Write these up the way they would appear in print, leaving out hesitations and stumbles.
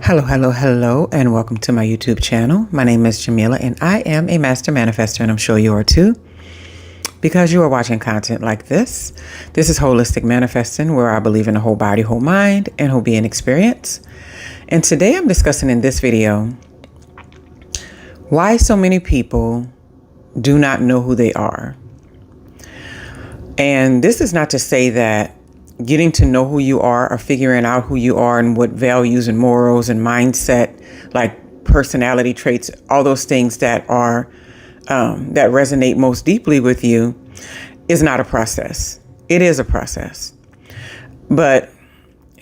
Hello, and welcome to my YouTube channel. My name is Jameelah, and I am a master manifester, and I'm sure you are too, because you are watching content like this. This is Holistic Manifesting, where I believe in a whole body, whole mind, and whole being experience. And today I'm discussing in this video why so many people do not know who they are. And this is not to say that getting to know who you are or figuring out who you are and what values and morals and mindset, like personality traits, all those things that are that resonate most deeply with you is not a process. It is a process. But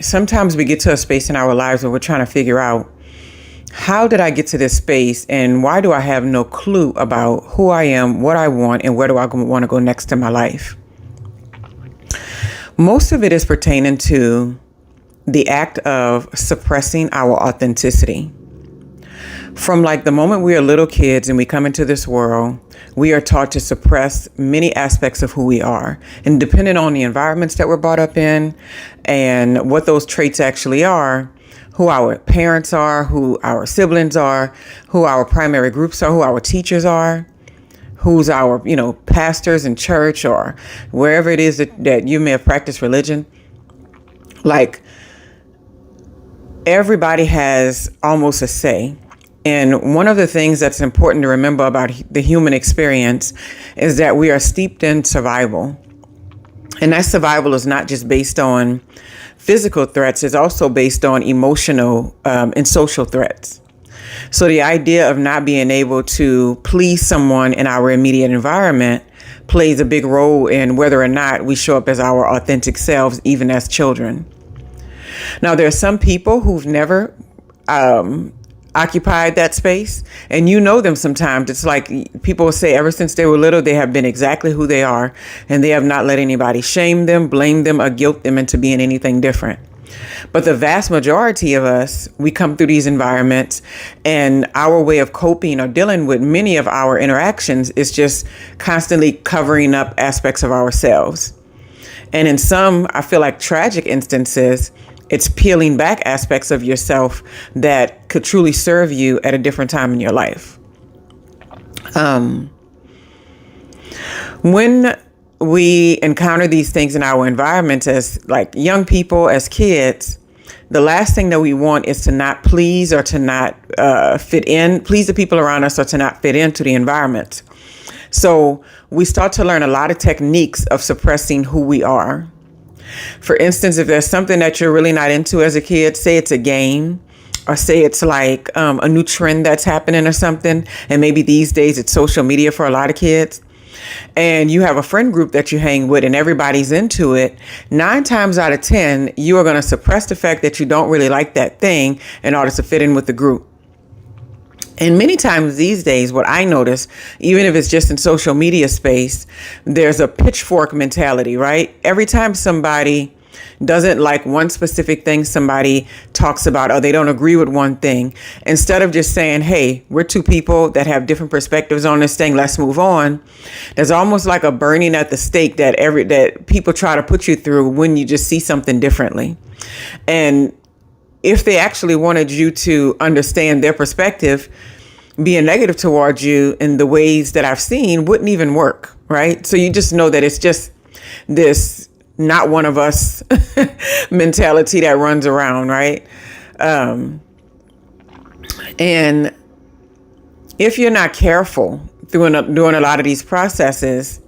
sometimes we get to a space in our lives where we're trying to figure out, how did I get to this space and why do I have no clue about who I am, what I want, and where do I want to go next in my life? Most of it is pertaining to the act of suppressing our authenticity. From like the moment we are little kids and we come into this world, we are taught to suppress many aspects of who we are. And depending on the environments that we're brought up in and what those traits actually are, who our parents are, who our siblings are, who our primary groups are, who our teachers are, who's our, pastors in church or wherever it is that you may have practiced religion. Like, everybody has almost a say. And one of the things that's important to remember about the human experience is that we are steeped in survival. And that survival is not just based on physical threats, it's also based on emotional and social threats. So the idea of not being able to please someone in our immediate environment plays a big role in whether or not we show up as our authentic selves, even as children. Now, there are some people who've never occupied that space, and you know them sometimes. It's like people will say ever since they were little, they have been exactly who they are, and they have not let anybody shame them, blame them, or guilt them into being anything different. But the vast majority of us, we come through these environments and our way of coping or dealing with many of our interactions is just constantly covering up aspects of ourselves. And in some, I feel like tragic instances, it's peeling back aspects of yourself that could truly serve you at a different time in your life. When we encounter these things in our environments as like young people, as kids, the last thing that we want is to not please or to not please the people around us or to not fit into the environment. So we start to learn a lot of techniques of suppressing who we are. For instance, if there's something that you're really not into as a kid, say it's a game, or say it's like a new trend that's happening or something, and maybe these days it's social media for a lot of kids, and you have a friend group that you hang with and everybody's into it, 9 times out of 10, you are going to suppress the fact that you don't really like that thing in order to fit in with the group. And many times these days, what I notice, even if it's just in social media space, there's a pitchfork mentality, right? Every time somebody doesn't like one specific thing somebody talks about, or they don't agree with one thing, instead of just saying, hey, we're two people that have different perspectives on this thing, let's move on, there's almost like a burning at the stake that people try to put you through when you just see something differently. And if they actually wanted you to understand their perspective, being negative towards you in the ways that I've seen wouldn't even work, right? So you just know that it's just this not one of us mentality that runs around, right? And if you're not careful doing a lot of these processes,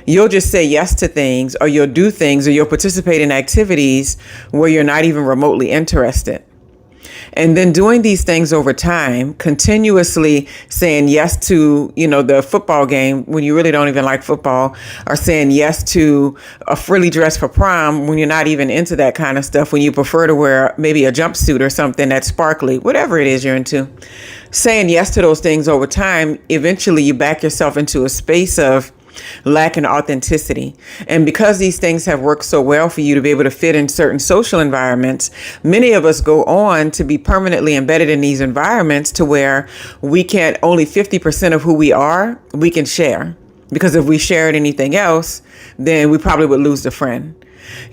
you'll just say yes to things, or you'll do things, or you'll participate in activities where you're not even remotely interested. And then doing these things over time, continuously saying yes to, the football game when you really don't even like football, or saying yes to a frilly dress for prom when you're not even into that kind of stuff, when you prefer to wear maybe a jumpsuit or something that's sparkly, whatever it is you're into. Saying yes to those things over time, eventually you back yourself into a space of lacking authenticity. And because these things have worked so well for you to be able to fit in certain social environments, many of us go on to be permanently embedded in these environments to where we can't, only 50% of who we are, we can share. Because if we shared anything else, then we probably would lose the friend.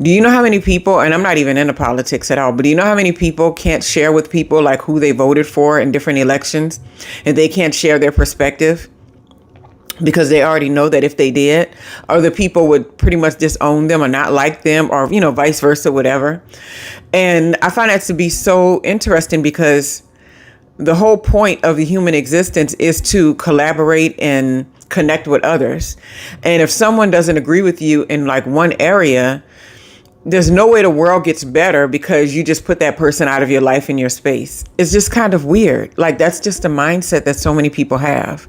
Do you know how many people, and I'm not even into politics at all, but do you know how many people can't share with people like who they voted for in different elections, and they can't share their perspective because they already know that if they did, other people would pretty much disown them or not like them, or, vice versa, whatever. And I find that to be so interesting because the whole point of the human existence is to collaborate and connect with others. And if someone doesn't agree with you in like one area, there's no way the world gets better because you just put that person out of your life and your space. It's just kind of weird. Like, that's just a mindset that so many people have.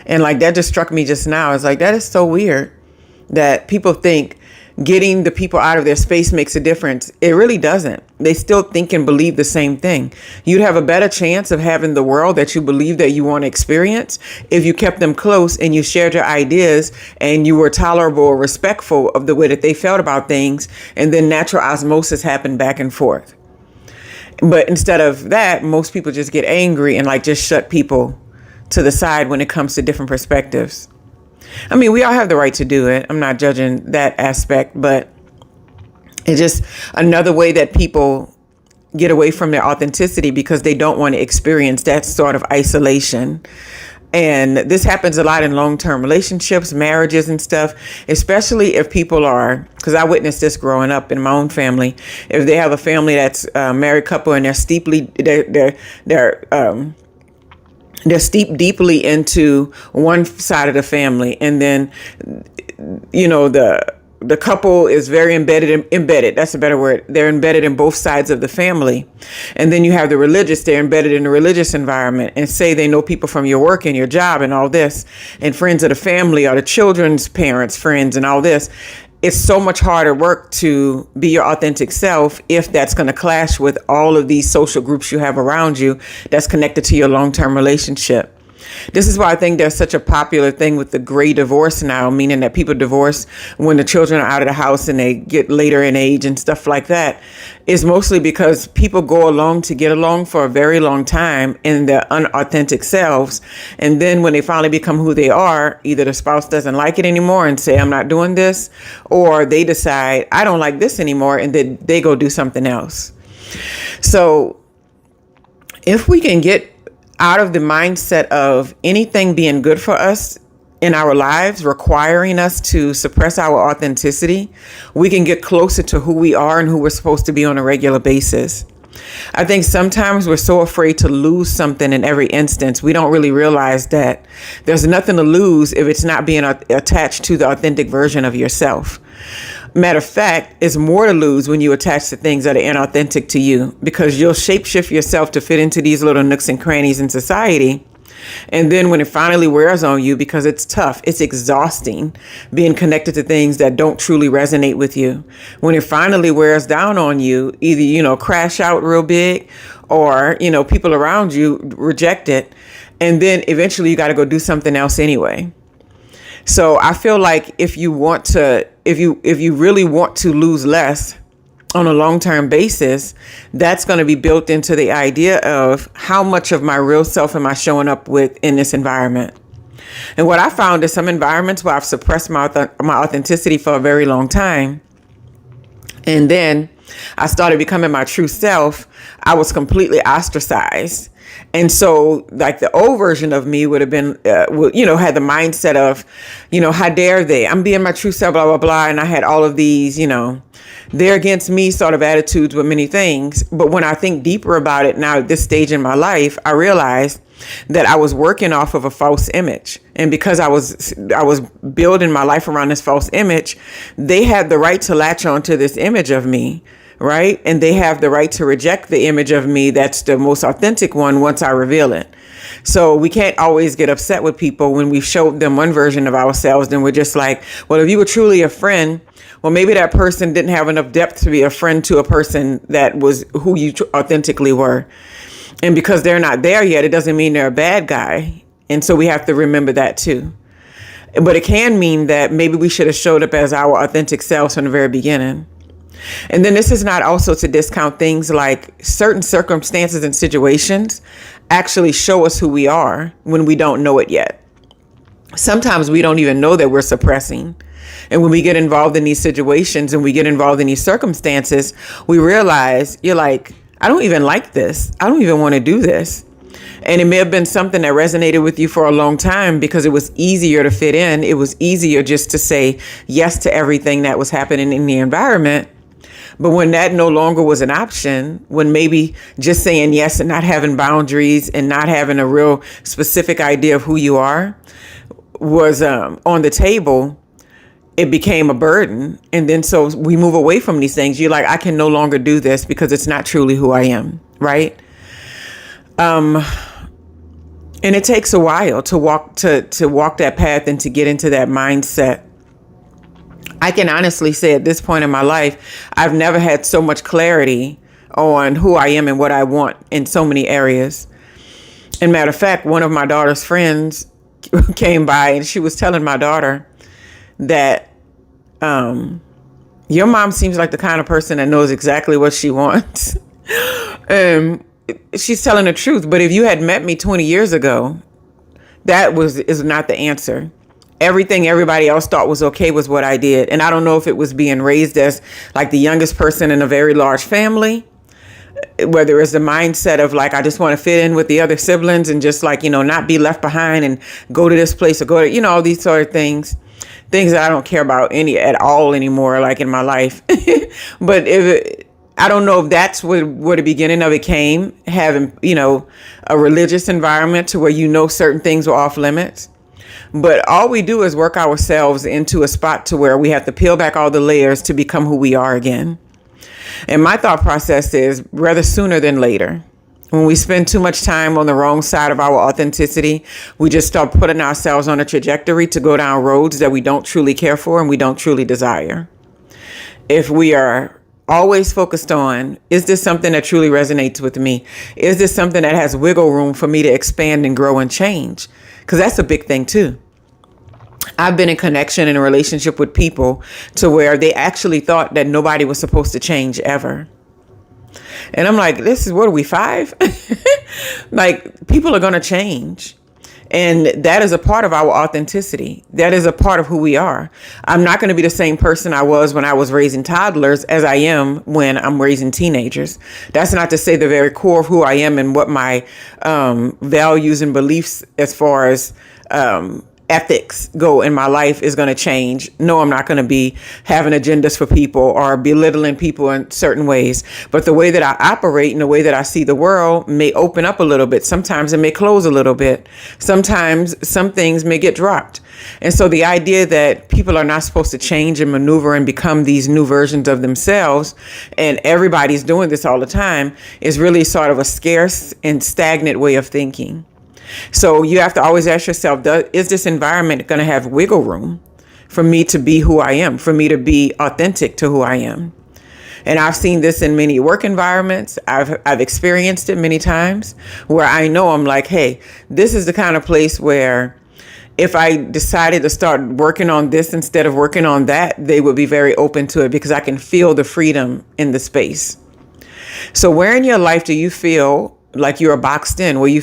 And like, that just struck me just now. It's like, that is so weird that people think getting the people out of their space makes a difference. It really doesn't. They still think and believe the same thing. You'd have a better chance of having the world that you believe that you want to experience if you kept them close and you shared your ideas and you were tolerable or respectful of the way that they felt about things. And then natural osmosis happened back and forth. But instead of that, most people just get angry and like just shut people to the side when it comes to different perspectives. I mean, we all have the right to do it. I'm not judging that aspect, but it's just another way that people get away from their authenticity because they don't want to experience that sort of isolation. And this happens a lot in long-term relationships, marriages and stuff, especially if people are, because I witnessed this growing up in my own family. If they have a family that's a married couple and they're steeped deeply into one side of the family, and then the couple is very embedded. That's a better word. They're embedded in both sides of the family. And then you have the religious, they're embedded in the religious environment, and say they know people from your work and your job and all this, and friends of the family or the children's parents, friends and all this. It's so much harder work to be your authentic self if that's going to clash with all of these social groups you have around you that's connected to your long-term relationship. This is why I think there's such a popular thing with the gray divorce now, meaning that people divorce when the children are out of the house and they get later in age and stuff like that. Is mostly because people go along to get along for a very long time in their unauthentic selves. And then when they finally become who they are, either the spouse doesn't like it anymore and say, I'm not doing this, or they decide, I don't like this anymore, and then they go do something else. So if we can get out of the mindset of anything being good for us in our lives requiring us to suppress our authenticity, we can get closer to who we are and who we're supposed to be on a regular basis. I think sometimes we're so afraid to lose something in every instance, we don't really realize that there's nothing to lose if it's not being attached to the authentic version of yourself. Matter of fact, it's more to lose when you attach to things that are inauthentic to you, because you'll shapeshift yourself to fit into these little nooks and crannies in society. And then when it finally wears on you, because it's tough, it's exhausting being connected to things that don't truly resonate with you. When it finally wears down on you, either, crash out real big, or, people around you reject it. And then eventually you got to go do something else anyway. So I feel like if you really want to lose less on a long-term basis, that's going to be built into the idea of how much of my real self am I showing up with in this environment. And what I found is some environments where I've suppressed my authenticity for a very long time, and then I started becoming my true self, I was completely ostracized. And so like the old version of me would have been, had the mindset of, how dare they? I'm being my true self, blah, blah, blah. And I had all of these, they're against me sort of attitudes with many things. But when I think deeper about it now at this stage in my life, I realized that I was working off of a false image. And because I was building my life around this false image, they had the right to latch on to this image of me. Right. And they have the right to reject the image of me that's the most authentic one once I reveal it. So we can't always get upset with people when we showed them one version of ourselves. Then we're just like, well, if you were truly a friend, well, maybe that person didn't have enough depth to be a friend to a person that was who you authentically were. And because they're not there yet, it doesn't mean they're a bad guy. And so we have to remember that, too. But it can mean that maybe we should have showed up as our authentic selves from the very beginning. And then this is not also to discount things like certain circumstances and situations actually show us who we are when we don't know it yet. Sometimes we don't even know that we're suppressing. And when we get involved in these situations and we get involved in these circumstances, we realize you're like, I don't even like this. I don't even want to do this. And it may have been something that resonated with you for a long time because it was easier to fit in. It was easier just to say yes to everything that was happening in the environment. But when that no longer was an option, when maybe just saying yes and not having boundaries and not having a real specific idea of who you are was on the table, it became a burden. And then so we move away from these things. You're like, I can no longer do this because it's not truly who I am, right? And it takes a while to walk that path and to get into that mindset. I can honestly say at this point in my life, I've never had so much clarity on who I am and what I want in so many areas. And matter of fact, one of my daughter's friends came by and she was telling my daughter that your mom seems like the kind of person that knows exactly what she wants. She's telling the truth. But if you had met me 20 years ago, is not the answer. Everything everybody else thought was okay was what I did. And I don't know if it was being raised as like the youngest person in a very large family, where there is the mindset of like, I just want to fit in with the other siblings and just like, not be left behind and go to this place or go to, all these sort of things that I don't care about at all anymore, like in my life. But I don't know if that's where the beginning of it came, having, a religious environment to where, certain things were off limits. But all we do is work ourselves into a spot to where we have to peel back all the layers to become who we are again. And my thought process is rather sooner than later. When we spend too much time on the wrong side of our authenticity, we just start putting ourselves on a trajectory to go down roads that we don't truly care for and we don't truly desire. If we are always focused on, is this something that truly resonates with me? Is this something that has wiggle room for me to expand and grow and change? Because that's a big thing too. I've been in connection and a relationship with people to where they actually thought that nobody was supposed to change ever. And I'm like, what are we, 5? Like, people are going to change. And that is a part of our authenticity. That is a part of who we are. I'm not going to be the same person I was when I was raising toddlers as I am when I'm raising teenagers. That's not to say the very core of who I am and what my values and beliefs as far as ethics go in my life is going to change. No, I'm not going to be having agendas for people or belittling people in certain ways. But the way that I operate and the way that I see the world may open up a little bit. Sometimes it may close a little bit. Sometimes some things may get dropped. And so the idea that people are not supposed to change and maneuver and become these new versions of themselves, and everybody's doing this all the time, is really sort of a scarce and stagnant way of thinking. So you have to always ask yourself, is this environment going to have wiggle room for me to be who I am, for me to be authentic to who I am? And I've seen this in many work environments. I've experienced it many times where I know I'm like, hey, this is the kind of place where if I decided to start working on this instead of working on that, they would be very open to it because I can feel the freedom in the space. So where in your life do you feel like you're boxed in? Do you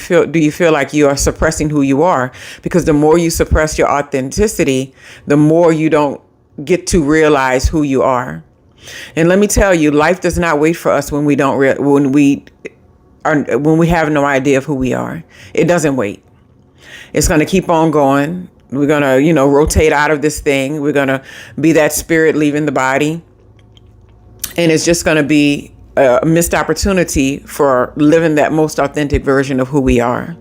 feel like you are suppressing who you are? Because the more you suppress your authenticity, the more you don't get to realize who you are. And let me tell you, life does not wait for us when we have no idea of who we are. It doesn't wait. It's going to keep on going. We're going to, rotate out of this thing. We're going to be that spirit leaving the body. And it's just going to be a missed opportunity for living that most authentic version of who we are.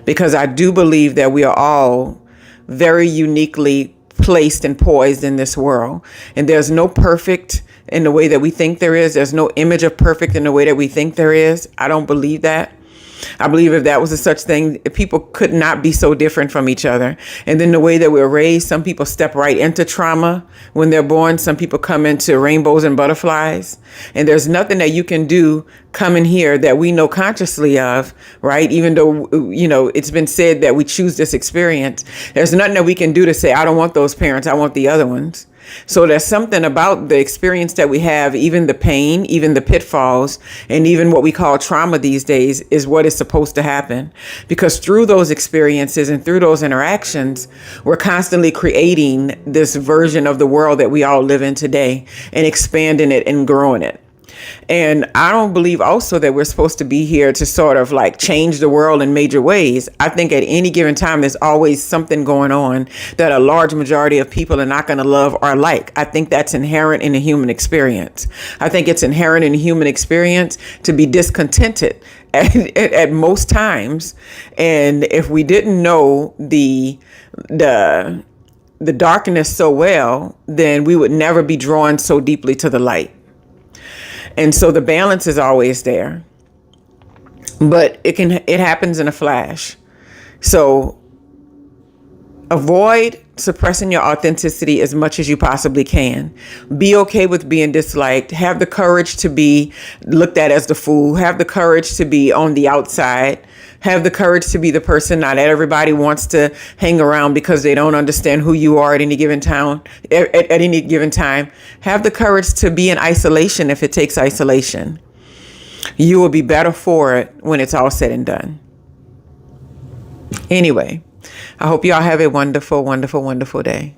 Because I do believe that we are all very uniquely placed and poised in this world. And there's no perfect in the way that we think there is. There's no image of perfect in the way that we think there is. I don't believe that. I believe if that was a such thing, people could not be so different from each other. And then the way that we're raised, some people step right into trauma when they're born. Some people come into rainbows and butterflies. And there's nothing that you can do coming here that we know consciously of, right? Even though, it's been said that we choose this experience. There's nothing that we can do to say, I don't want those parents. I want the other ones. So there's something about the experience that we have, even the pain, even the pitfalls, and even what we call trauma these days is what is supposed to happen. Because through those experiences and through those interactions, we're constantly creating this version of the world that we all live in today and expanding it and growing it. And I don't believe also that we're supposed to be here to sort of like change the world in major ways. I think at any given time, there's always something going on that a large majority of people are not going to love or like. I think that's inherent in the human experience. I think it's inherent in the human experience to be discontented at most times. And if we didn't know the darkness so well, then we would never be drawn so deeply to the light. And so the balance is always there, but it happens in a flash. So avoid suppressing your authenticity as much as you possibly can. Be okay with being disliked. Have the courage to be looked at as the fool. Have the courage to be on the outside. Have the courage to be the person not everybody wants to hang around because they don't understand who you are at any given time. At any given time, have the courage to be in isolation if it takes isolation. You will be better for it when it's all said and done. Anyway, I hope y'all have a wonderful, wonderful, wonderful day.